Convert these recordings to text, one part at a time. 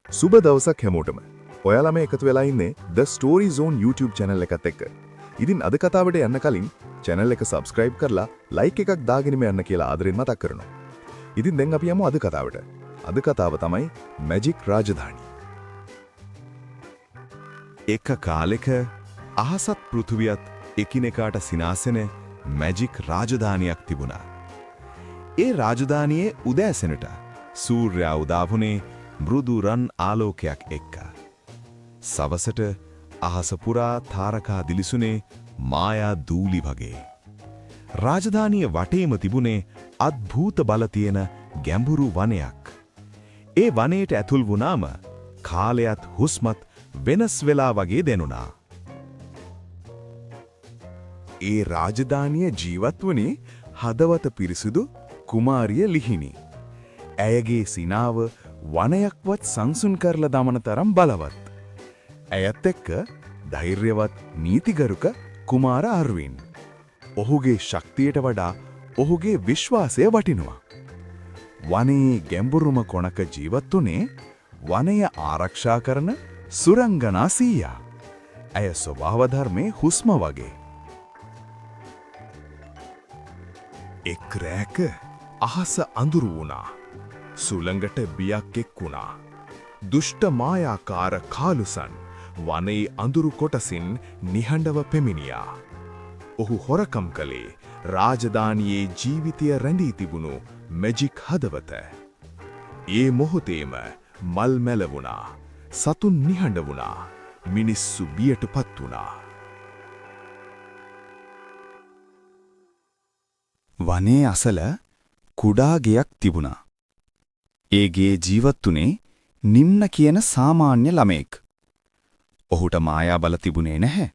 සුබ දවසක් හැමෝටම. ඔයාලම එකතු වෙලා ඉන්නේ The Story Zone YouTube channel එකත් එක්ක. ඉතින් අද කතාවට යන්න කලින් channel එක subscribe කරලා like එකක් දාගෙනම යන්න කියලා ආදරෙන් මතක් කරනවා. ඉතින් දැන් අපි යමු අද කතාවට. අද කතාව තමයි Magic රාජධානිය. එක කාලෙක අහසත් පෘථුවියත් එකිනෙකාට සිනාසෙන Magic රාජධානියක් තිබුණා. ඒ රාජධානියේ උදෑසනට සූර්යයා උදාවුනේ මෘදු රන් ආලෝකයක් එක්ක. සවසට අහස පුරා තාරකා දිලිසුනේ මායා දූලි වගේ. රාජධානිය වටේම තිබුණේ අද්භූත බල තියෙන ගැඹුරු වනයක්. ඒ වනයේට ඇතුල් වුණාම කාලයත් හුස්මත් වෙනස් වෙලා වගේ දැනුණා. ඒ රාජධානිය ජීවත් වුණේ හදවත පිරිසුදු කුමාරිය ලිහිණි. ඇයගේ සිනාව වනයක්වත් සංසුන් කරලා දමන තරම් බලවත්. ඇයත් එක්ක ධෛර්යවත් නීතිගරුක කුමාර අර්වින්. ඔහුගේ ශක්තියට වඩා ඔහුගේ විශ්වාසය වටිනවා. වනයේ ගැඹුරුම කොනක ජීවත් වුණේ වනය ආරක්ෂා කරන සුරංගනා සීයා. ඇය ස්වභාව ධර්මයේ හුස්ම වගේ. එක් රැක අහස අඳුරු වුණා. සුළඟට බියක් එක්වුණා. දුෂ්ට මායාකාර කාලුසන් වනයේ අඳුරු කොටසින් නිහඬව පෙමිනියා. ඔහු හොරකම් කළේ රාජධානියේ ජීවිතය රැඳී තිබුණු මැජික් හදවත. ඒ මොහොතේම මල් මැලවුණා. සතුන් නිහඬ වුණා. මිනිස්සු බියටපත් වුණා. වනයේ අසල කුඩා ගෙයක් තිබුණා. ඒ ගේ ජීවත් වුණේ නිම්න කියන සාමාන්‍ය ළමෙක්. ඔහුට මායා බල තිබුණේ නැහැ.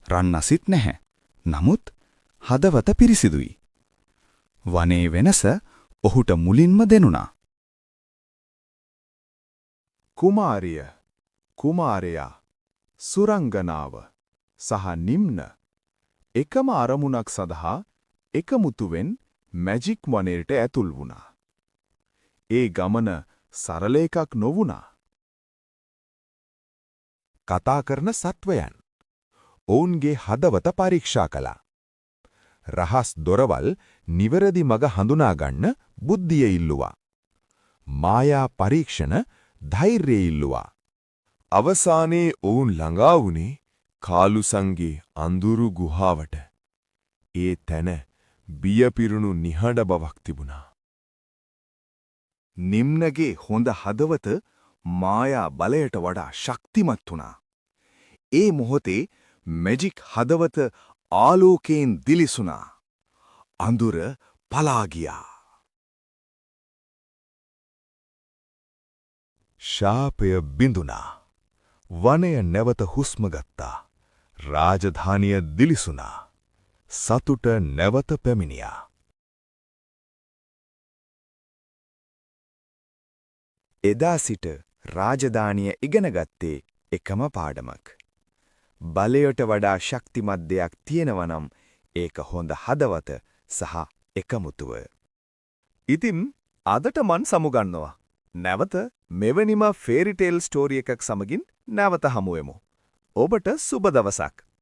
රන් අසිත් නැහැ. නමුත් හදවත පිරිසිදුයි. වනයේ වෙනස ඔහුට මුලින්ම දෙනුණා. කුමාරිය, කුමාරයා, සුරංගනාව සහ නිම්න එකම අරමුණක් සඳහා එකමුතුවෙන් මැජික් වනයේට ඇතුල් වුණා. ඒ ගමන සරල එකක් නොවුණා. කතා කරන සත්වයන් ඔවුන්ගේ හදවත පරීක්ෂා කළා. රහස් දොරවල් නිවැරදි මඟ හඳුනා ගන්න බුද්ධිය ඉල්ලුවා. මායා පරීක්ෂණ ධෛර්යය ඉල්ලුවා. අවසානයේ ඔවුන් ළඟා වුණේ කාලුසන්ගේ අඳුරු ගුහාවට. ඒ තැන බියපිරුණු නිහඬ බවක් තිබුණා. නිම්නගේ හොඳ හදවත මායා බලයට වඩා ශක්තිමත් වුණා. ඒ මොහොතේ මැජික් හදවත ආලෝකයෙන් දිලිසුණා. අඳුර පලා ගියා. ශාපය බිඳුණා. වනය නැවත හුස්ම ගත්තා. රාජධානිය දිලිසුණා. සතුට නැවත පැමිණියා. එදා සිට රාජධානිය ඉගෙන ගත්තේ එකම පාඩමක්. බලයට වඩා ශක්තිමත් දෙයක් තියෙනවනම් ඒක හොඳ හදවත සහ එකමුතුව. ඉතින් අදට මන් සමුගන්නවා. නැවත මෙවැනිම ෆේරිටේල් ස්ටෝරි එකක් සමගින් නැවත හමුවෙමු. ඔබට සුබ දවසක්.